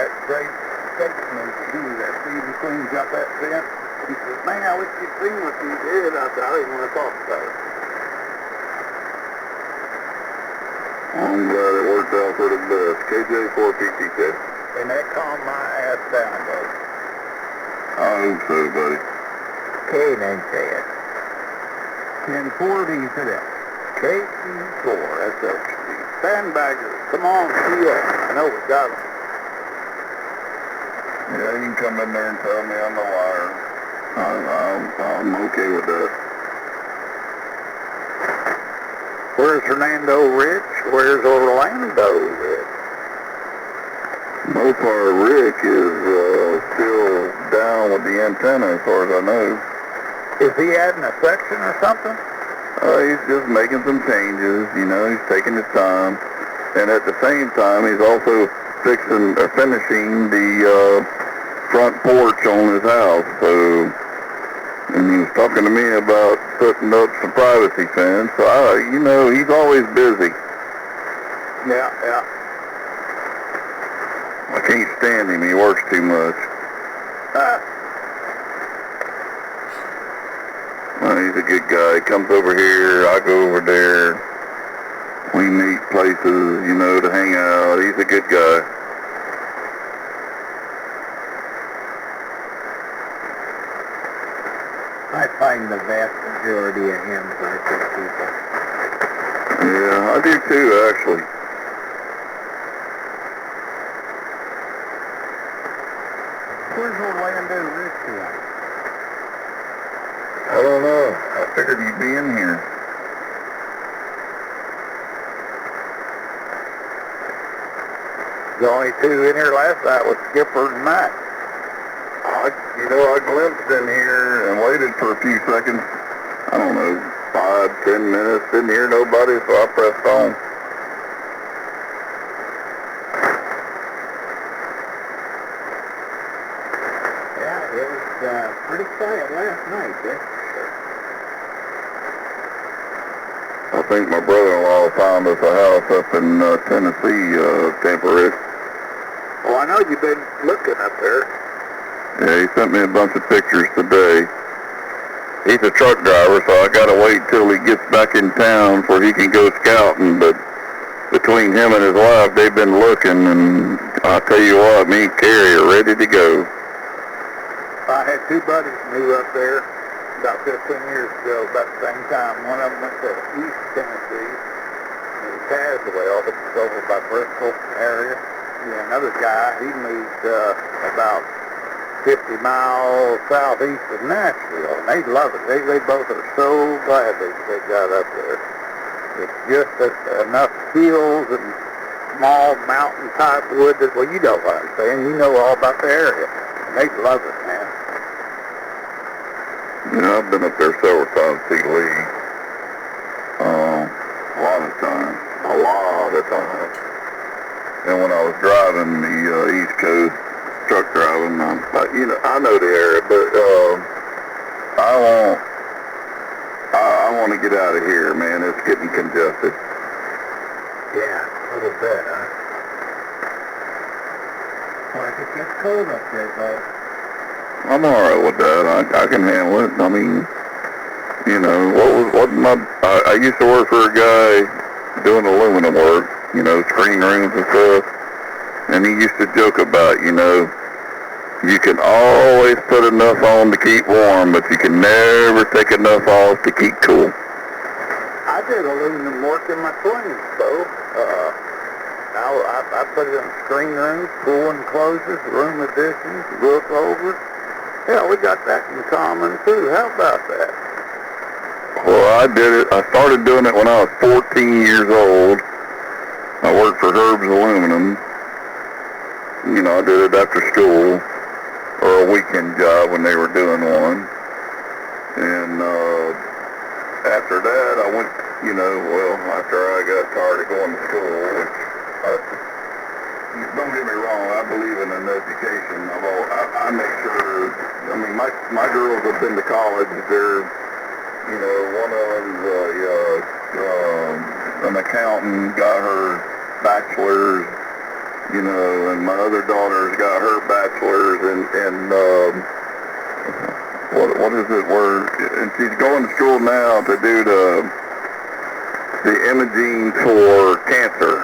that great statesman to do that. Stephen cleans up that fence. He says, man, I wish you'd seen what you did. I said, I didn't want to talk about it. I'm glad it worked out for the best. KJ4PTK. And that calmed my ass down, buddy. I hope so, buddy. Okay, then say it. 10-4, do you say that? KC4, that's the sandbaggers. Come on, see ya. I know we got them. Yeah, you can come in there and tell me I'm a liar. I'm okay with that. Where's Hernando Rich? Where's Orlando Rich? Mopar Rick is still down with the antenna as far as I know. Is he adding a section or something? He's just making some changes, you know, he's taking his time. And at the same time, he's also finishing the front porch on his house. So, and he was talking to me about putting up some privacy fence. So, you know, he's always busy. Yeah. I can't stand him. He works too much. Well, he's a good guy. He comes over here. I go over there. We meet places, you know, to hang out. He's a good guy. I find the vast majority of him are good people. Yeah, I do too, actually. Where's Orlando Rich tonight? I don't know. I figured he'd be in here. The only two in here last night was Skipper and Matt. I glimpsed in here and waited for a few seconds. I don't know, 5-10 minutes. Didn't hear nobody, so I pressed on. Yeah, it was pretty quiet last night, that's for sure. I think my brother-in-law found us a house up in Tennessee, Tampa Ridge. Oh, I know you've been looking up there. Yeah, he sent me a bunch of pictures today. He's a truck driver, so I gotta wait till he gets back in town before he can go scouting, but between him and his wife, they've been looking, and I'll tell you what, me and Carrie are ready to go. I had two buddies move up there about 15 years ago, about the same time. One of them went to East Tennessee, in Caswell, which is over by Bristol area. Yeah, another guy, he moved about 50 miles southeast of Nashville, and they love it. They both are so glad they got up there. It's just enough hills and small mountain-type wood that, well, you know what I'm saying. You know all about the area. And they love it, man. Yeah, I've been up there several times to see Lee. A lot of times. And when I was driving the East Coast, truck driving, I know the area, but I want to get out of here, man. It's getting congested. Yeah, a little bit, huh? Well, if it gets cold up there, bud. I'm all right with that. I can handle it. I mean, you know, I used to work for a guy doing aluminum work, you know, screen rooms and stuff. And he used to joke about, you know, you can always put enough on to keep warm, but you can never take enough off to keep cool. I did aluminum work in my 20s, though. I put it in screen rooms, pool enclosures, room additions, roof over. Yeah, we got that in common, too. How about that? Well, I did it. I started doing it when I was 14 years old. I worked for Herb's Aluminum. You know, I did it after school or a weekend job when they were doing one. And after that, I went, after I got tired of going to school, which, don't get me wrong, I believe in an education. I make sure, my girls have been to college. They're, one of them's an accountant, got her bachelor's you know, and my other daughter's got her bachelor's in what is it, and she's going to school now to do the imaging for cancer.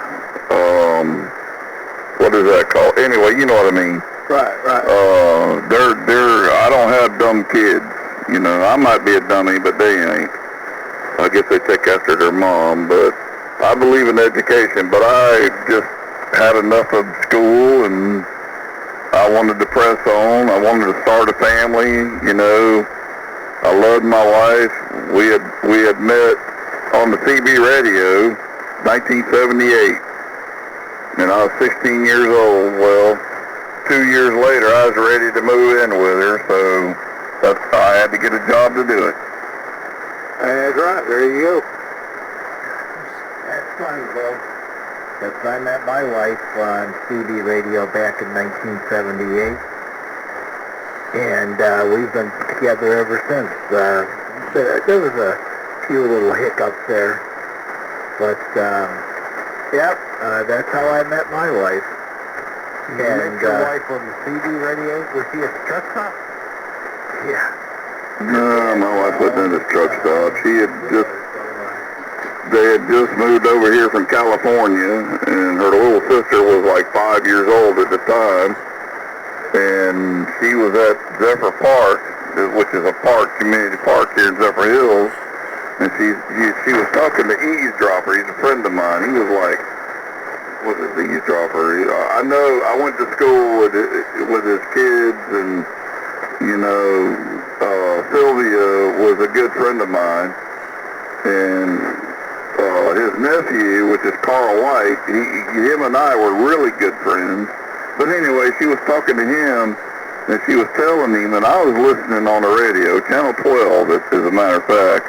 What is that called? Anyway, you know what I mean. Right. I don't have dumb kids. You know, I might be a dummy, but they ain't. I guess they take after their mom, but I believe in education, but I just had enough of school, and I wanted to press on. I wanted to start a family, you know. I loved my wife. We had met on the CB radio, 1978, and I was 16 years old. Well, 2 years later, I was ready to move in with her, so I had to get a job to do it. That's right. There you go. That's funny, though. Because I met my wife on CB radio back in 1978, and we've been together ever since. There was a few little hiccups there, but that's how I met my wife. You met your wife on the CB radio? Was she at the truck stop? Yeah. No, my wife wasn't in the truck stop. They had just moved over here from California, and her little sister was like 5 years old at the time, and she was at Zephyr Park, which is a community park here in Zephyr Hills, and she was talking to Eavesdropper. He's a friend of mine. He was like, what is the Eavesdropper? I know, I went to school with his kids, and, you know, Sylvia was a good friend of mine, and his nephew, which is Carl White, him and I were really good friends. But anyway, she was talking to him, and she was telling him, and I was listening on the radio, Channel 12, as a matter of fact,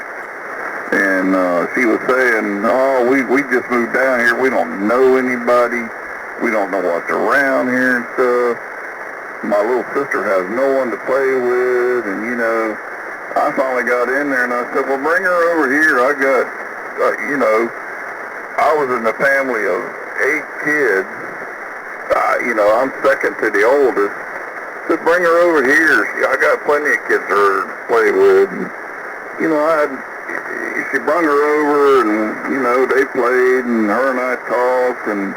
and she was saying, oh, we just moved down here, we don't know anybody, we don't know what's around here and stuff. My little sister has no one to play with, and, you know, I finally got in there, and I said, well, bring her over here. I got, you know, I was in a family of 8 kids. You know, I'm second to the oldest. I said, bring her over here. I got plenty of kids for her to play with. And, you know, she brought her over, and, you know, they played, and her and I talked, and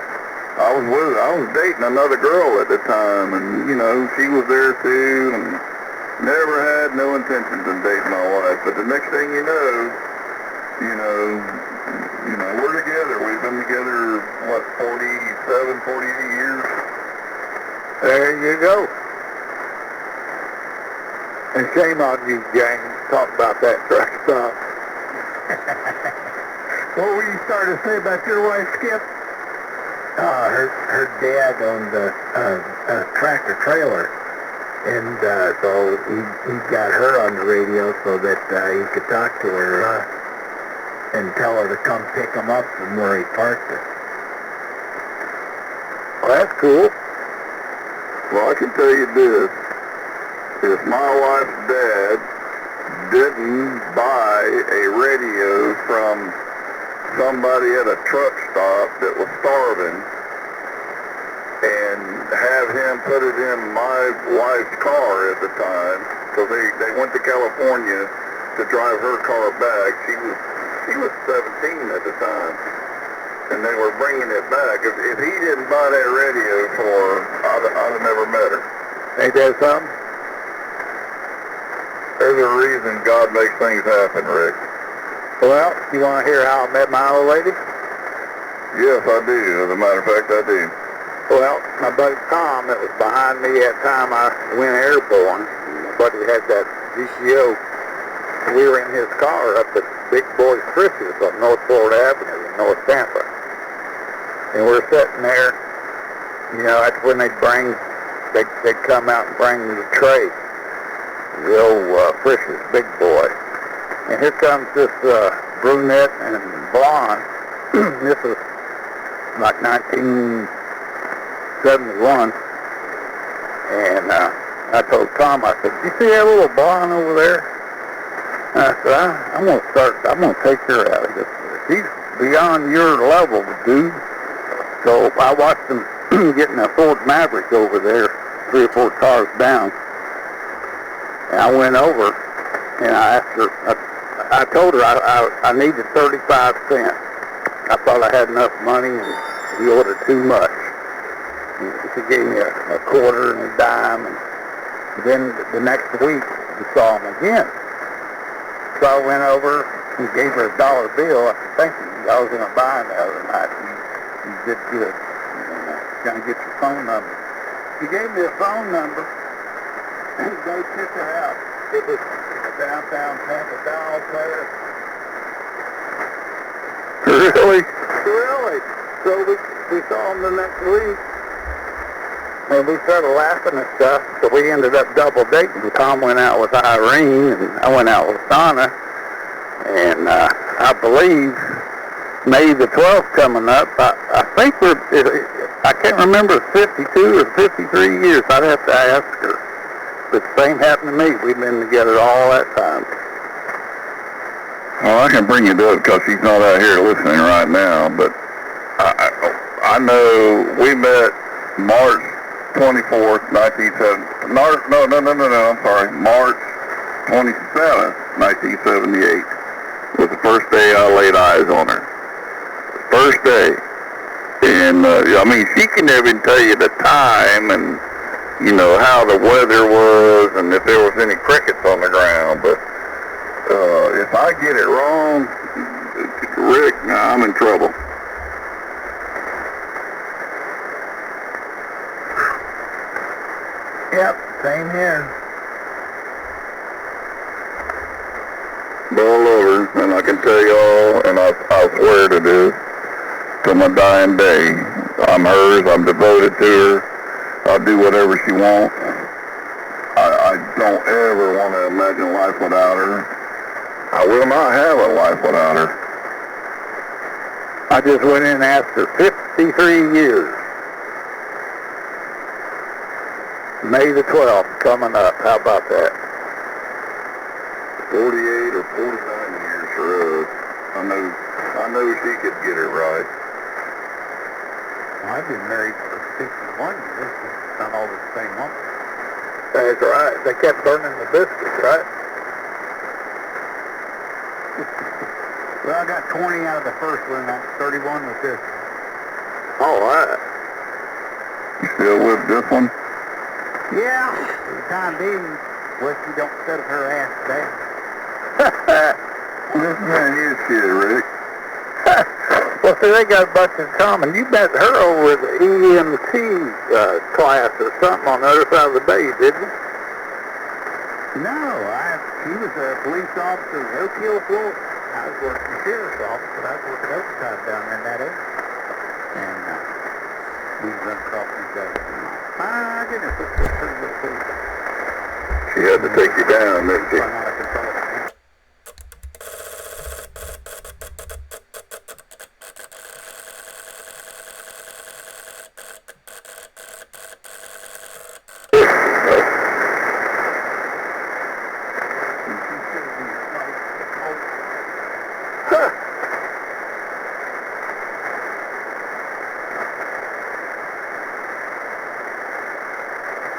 I was dating another girl at the time, and, you know, she was there too, and never had no intentions of dating my wife. But the next thing you know, we're together. We've been together, 47, 48 years. There you go. And shame on you, James, talk about that truck stop. What were you starting to say about your wife, Skip? Her dad owned a tractor trailer, and so he got her on the radio so that he could talk to her and tell her to come pick him up from where he parked it. Well, that's cool. Well, I can tell you this. If my wife's dad didn't buy a radio from somebody at a truck stop that was starving and have him put it in my wife's car at the time, because they went to California to drive her car back. She was 17 at the time, and they were bringing it back. If he didn't buy that radio for her, I'd have never met her. Ain't that something? There's a reason God makes things happen, Rick. Well, you want to hear how I met my old lady? Yes, I do. As a matter of fact, I do. Well, my buddy Tom, that was behind me at the time I went airborne, my buddy had that GCO. We were in his car up at Big Boy Frisch's on North Florida Avenue in North Tampa. And we're sitting there, you know, that's when they'd come out and bring the tray, the old Frisch's Big Boy. And here comes this brunette and blonde. This was like 1971. And I told Tom, I said, you see that little blonde over there? And I said, I'm going to take her out. He goes, she's beyond your level, dude. So I watched him getting a Ford Maverick over there, 3 or 4 cars down. And I went over, and I asked her, I told her I needed 35 cents. I thought I had enough money, and we ordered too much. And she gave me a quarter and a dime, and then the next week we saw him again. So I went over and gave her a $1 bill. I said, thank you. I was going to buy him the other night. You did good. Going to get your phone number. She gave me a phone number, and go check her out. It was a downtown Tampa doll player. Really? Really? So we saw him the next week, and we started laughing and stuff, so we ended up double dating. Tom went out with Irene, and I went out with Donna, and I believe May the 12th coming up. I think I can't remember, 52 or 53 years. I'd have to ask her. But the same happened to me. We've been together all that time. Well, I can bring it up because she's not out here listening right now, but I know we met March 24th, 1970. No, I'm sorry. March 27th, 1978 was the first day I laid eyes on her. First day. And, I mean, she can even tell you the time and, you know, how the weather was and if there was any crickets on the ground. But if I get it wrong, Rick, I'm in trouble. Yep, same here. All over, and I can tell you all, and I swear to this, till my dying day, I'm hers, I'm devoted to her, I'll do whatever she wants. I don't ever want to imagine life without her. I will not have a life without her. I just went in and asked her 53 years. May the 12th coming up. How about that? 48 or 49 years for us. I know she could get it right. Well, I've been married for 61 years. It's not all the same woman. That's right. They kept burning the biscuits, right? Well, I got 20 out of the first one, and I'm 31 with this one. All right. You still with this one? Yeah, for the time being, what you don't set her ass down. This man is shit, Rick. Well, see, they got a bunch in common. You met her over at the EMT class or something on the other side of the bay, didn't you? No, she was a police officer in Oak Hill, Florida. I was working the sheriff's office, but I was working overtime down there in that area. And we run across each other. My goodness, it's a pretty good city. She had to take you down, didn't she? Run out of control.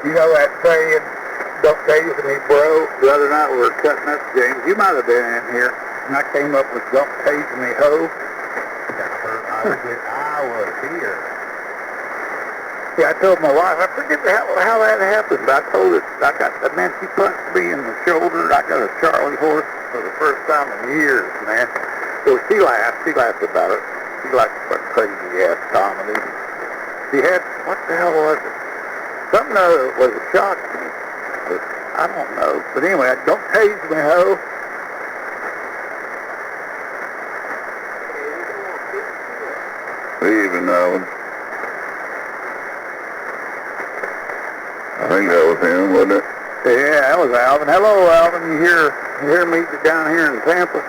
You know that saying, don't tase me, bro? The other night we were cutting up, James. You might have been in here. And I came up with don't tase me, ho. I was here. Yeah, I told my wife, I forget how that happened, but I told her, man, she punched me in the shoulder. I got a Charlie horse for the first time in years, man. So she laughed about it. She liked what crazy-ass comedy. She had, what the hell was it? Something that was a shock to me. But I don't know. But anyway, don't tase me, ho. Even Alvin. I think that was him, wasn't it? Yeah, that was Alvin. Hello, Alvin. You hear me down here in Tampa?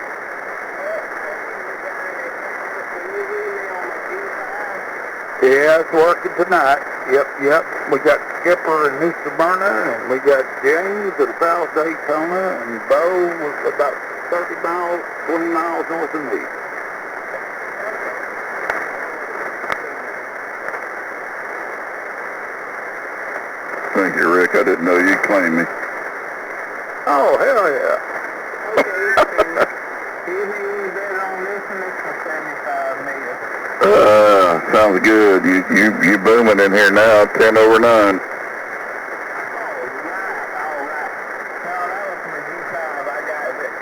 Yeah, it's working tonight. Yep. We got Skipper in New Smyrna, and we got James in South Daytona, and Bo was about 20 miles north of me. thank you, Rick. I didn't know you'd claim me. Oh, hell yeah. Okay, do you think any better on this one? This one's 75 meters. Sounds good. You booming in here now, 10 over 9. Oh, right, all right. No, that was from the G5. I got it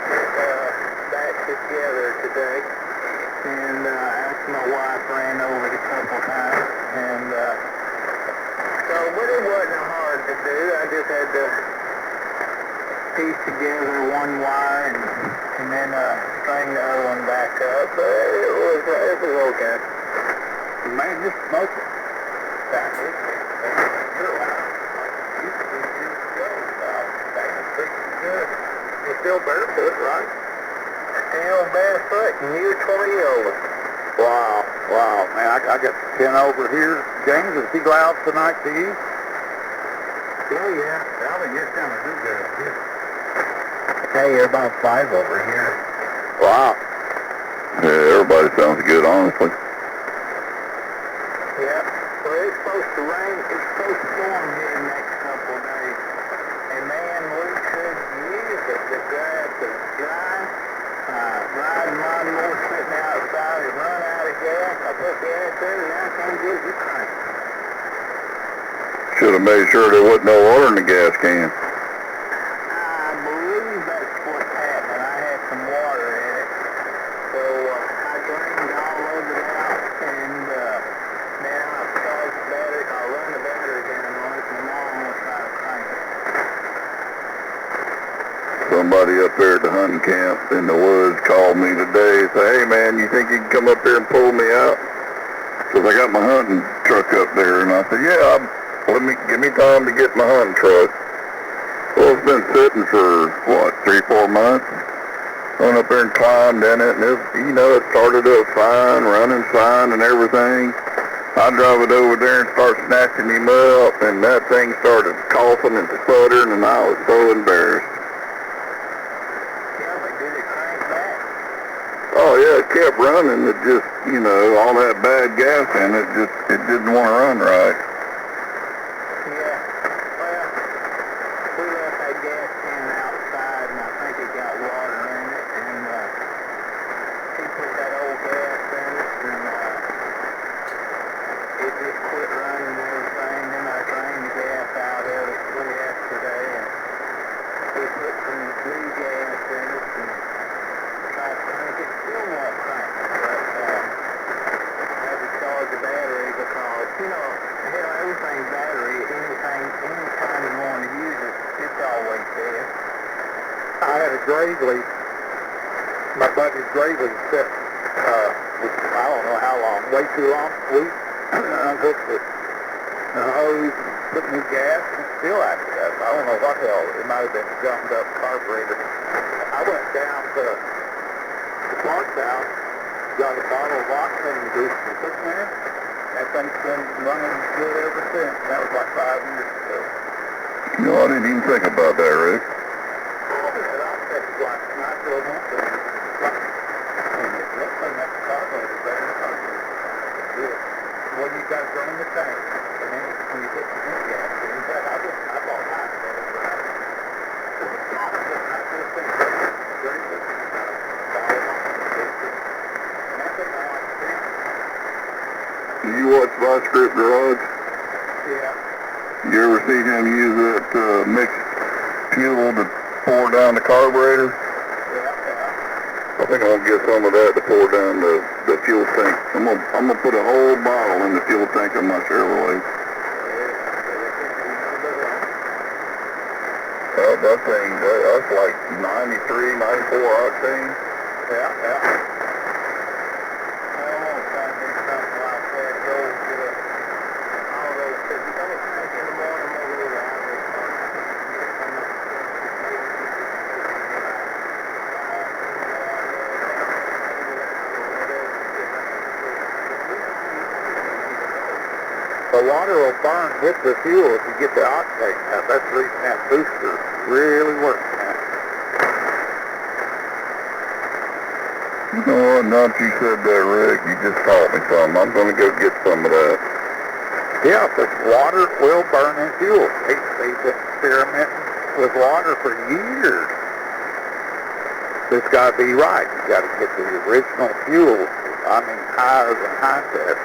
back together today. And after my wife ran over it a couple times. And but it wasn't hard to do. I just had to piece together one wire and then string the other one back up. But it was okay. Man, just smoke it. Back this way. Sure, used to be years ago. That was pretty good. You're still barefoot, right? Still barefoot and you're 20 over. Wow, wow, man, I got 10 over here. James, is he go out tonight to you? Oh, yeah. Probably just down the road there. Hey, you're about 5 over here. Wow. Yeah, everybody sounds good, honestly. Yeah. Well, it's supposed to rain. It's supposed to storm here the next couple of days. And, man, we could use it. The grass is dry. Riding lawnmower sitting outside. It run out of gas. I put gas in and now I can't get it cranked. Should have made sure there wasn't no water in the gas can. I believe that's what's happening. I had some water in it. So I drained all of it out and then I'll charge the battery. I'll run the battery down on it and tomorrow I'm going to try to crank it. Somebody up there at the hunting camp in the woods called me today and said, hey man, you think you can come up here and pull me out? Because I got my hunting truck up there. And I said, yeah, give me time to get my hunting truck. Well, it's been sitting for, 3-4 months? Went up there and climbed in it, and it started up fine, running fine and everything. I drive it over there and start snatching him up, and that thing started coughing and sputtering, and I was so embarrassed. Yeah, but did it crank back? Oh yeah, it kept running. It just, all that bad gas in it, it didn't want to run right. Yeah. Well, we left that gas can outside, and I think it got water in it, and he put that old gas in it, and it just quit running and everything. Then I drained the gas out of it yesterday, and we put some new gas in it, and tried to crank it. Still won't crank, but I had to charge the battery because, hell, everything's battery. Anytime you want to use it, it's always there. I had a Gravely, my buddy's Gravely set, I don't know how long, way too long. We unhooked the hose, put new gas, and it's still acting up. I don't know what the hell, it might have been gummed up carburetor. I went down to the parts house, got a bottle of octane boost and put in it. That thing's been running good ever since. That was like 5 years ago. I didn't even think about that, Rick. Oh, man, I'll take it like a nice little one thing. And it looks like that carburetor there. Good. Well, you got to drain the tank. And then when you put the new gas in, I bought mine for it, right? I just think that's very good. Do you watch My Script Garage? Yeah. You ever see him use that mixed fuel to pour down the carburetor? Yeah. I think I'm gonna get some of that to pour down the fuel tank. I'm gonna put a whole bottle in the fuel tank of my Chevrolet. That thing, that's like 93, 94 octane. Yeah. The water will burn with the fuel if you get the octane out. That's the reason that booster really works, man. You know what, now that you said that, Rick, you just taught me something. I'm going to go get some of that. Yeah, but water will burn in fuel. They've been experimenting with water for years. It's got to be right. You got to get the original fuel. I mean, higher than high test.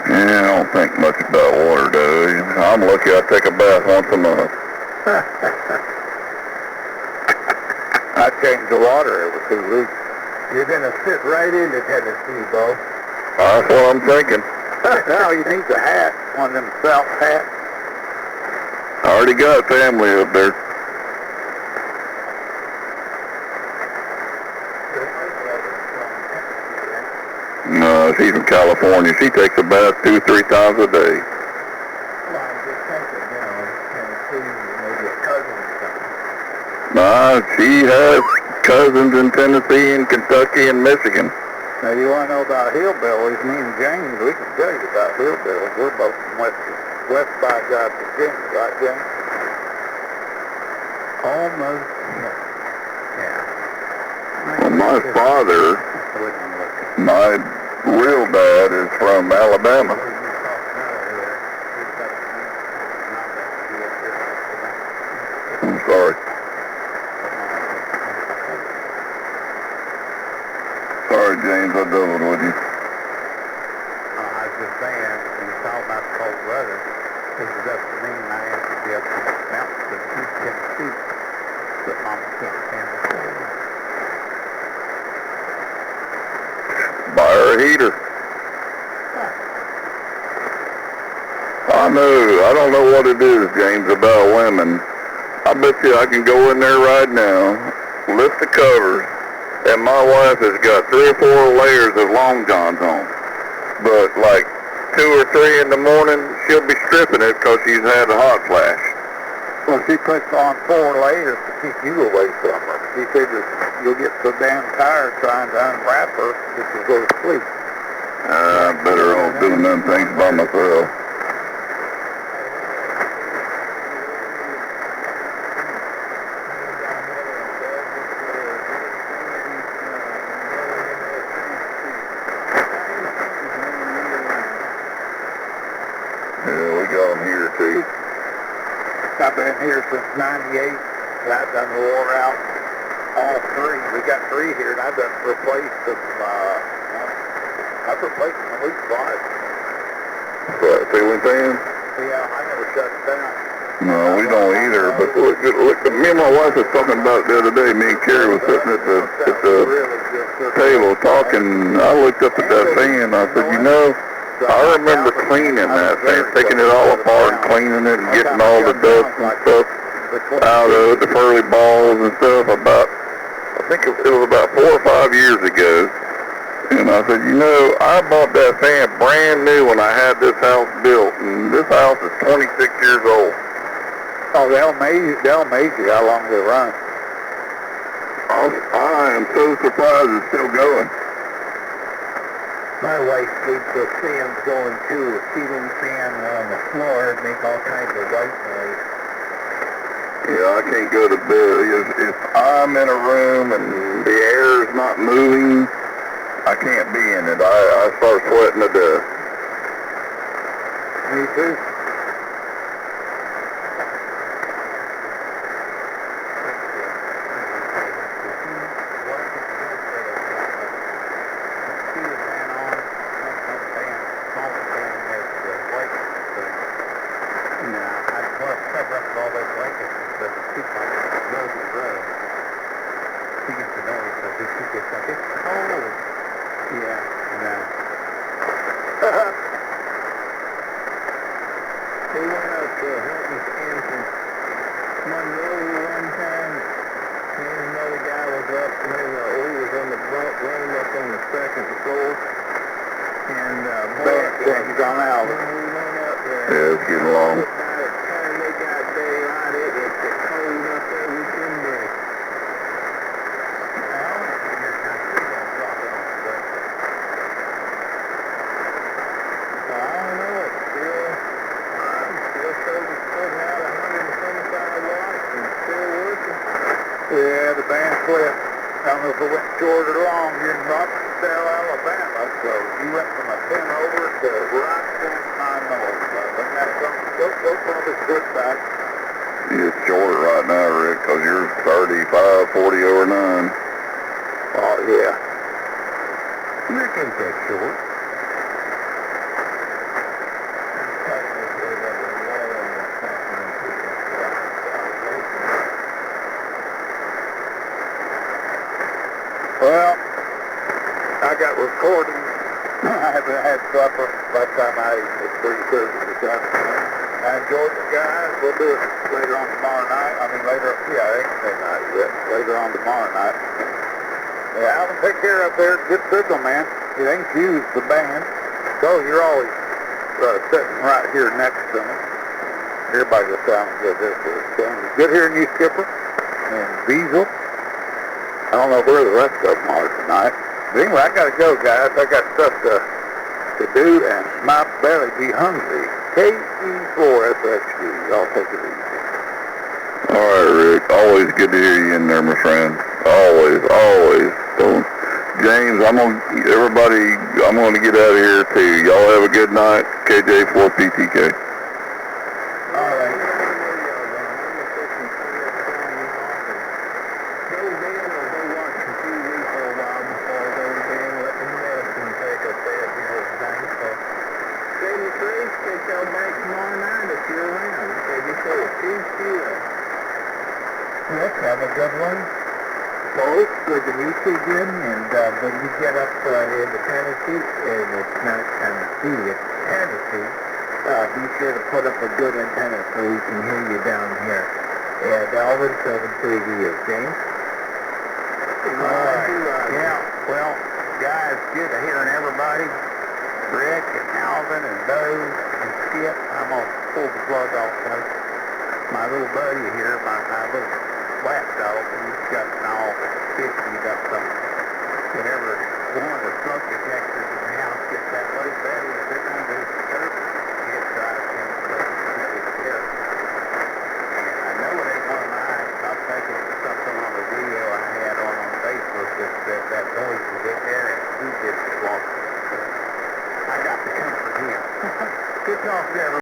Yeah, I don't think much about water, though. I'm lucky I take a bath once a month. I change the water every 2 weeks. You're going to fit right into Tennessee, Bo. That's what I'm thinking. Now you need the hat, one of them South hats. I already got family up there. No, she's from California. She takes a bath 2-3 times a day. Well, I'm just thinking, Tennessee, maybe a cousin or something. Nah, she has cousins in Tennessee and Kentucky and Michigan. Now you want to know about hillbillies? Me and James, we can tell you about hillbillies. We're both from West by God, Virginia, right, James? Almost, yeah. Well, my father, my real dad, is from Alabama. I'm sorry. Sorry, James, I doubled with you. I was just saying, when you talk about the cold weather, it was up to me and I had to be up on the mountain to East Tennessee. But Mama can't stand the cold. Buy her a heater. I don't know what it is, James, about women. I bet you I can go in there right now, lift the covers, and my wife has got 3 or 4 layers of long johns on. But like 2 or 3 in the morning, she'll be stripping it because she's had a hot flash. Well, she puts on 4 layers to keep you away from her. She figures you'll get so damn tired trying to unwrap her that you'll go to sleep. I better off doing them things by myself. Yeah, we got them here too. I've been here since '98. I've done wore out all 3. We got 3 here, and I've done replaced them. I've replaced them at least 5. What, ceiling fan? Yeah, I never shut it down. No, we don't either. But look, me and my wife was talking about it the other day. Me and Carrie was sitting at the table talking. I looked up at that fan. I said, you know, I remember cleaning that fan, taking it all apart and cleaning it and getting all the dust and stuff out of it, the pearly balls and stuff. I think it was about 4 or 5 years ago. And I said, you know, I bought that fan brand new when I had this house built, and this house is 26 years old. Oh, they'll amaze you how long they run. I am so surprised it's still going. My wife sleeps with fans going too, a ceiling fan on the floor, make all kinds of white noise. Yeah, I can't go to bed. If I'm in a room and the air is not moving, I can't be in it. I start sweating to death. Me too. Yeah, it's getting long. Yeah, the band quit. I don't know if it went short or long here in Rock. Mobile, Alabama, so you went from a 10 over to right 29 north. Isn't that something? Go probably good back. It's short right now, Rick, because you're 35, 40 over 9. Oh, yeah. Rick ain't that short. Well, I got recording. I haven't had supper by the time I ate. It's 3:30 this afternoon. I enjoyed the guys. We'll do it later on tomorrow night. I ain't say night yet. Later on tomorrow night. Yeah, Alvin, take care up there. Good signal, man. It ain't you, it's the band. So you're always sitting right here next to me. Everybody just sounds good. Good hearing you, Skipper. And Diesel. I don't know where the rest of them are tonight. But anyway, I gotta go, guys. I got stuff to do and my belly be hungry. KE4SXG. Y'all take it easy. All right, Rick. Always good to hear you in there, my friend. Always. So, James, I'm gonna get out of here too. Y'all have a good night. KJ4PTK. All right. Yes, have a good one. Folks, good to meet you again, and when you get up into Tennessee, and it's not Tennessee, it's Tennessee, be sure to put up a good antenna so we can hear you down here. And Alvin, 7 you, James? Yeah, well, guys, good hearing everybody. Rick and Alvin and Dave and Skip. I'm going to pull the plug off now. My little buddy here, my little lapdog, he's got an all 50 up something. Whenever one of the smoke detectors in the house gets that low battery, if it can go to church, it drives him crazy. It's terrible. And I know it ain't one of mine. I was thinking it was something on the video I had on Facebook that noise was in there and who did it walk. I got to comfort him. Good talk to everyone.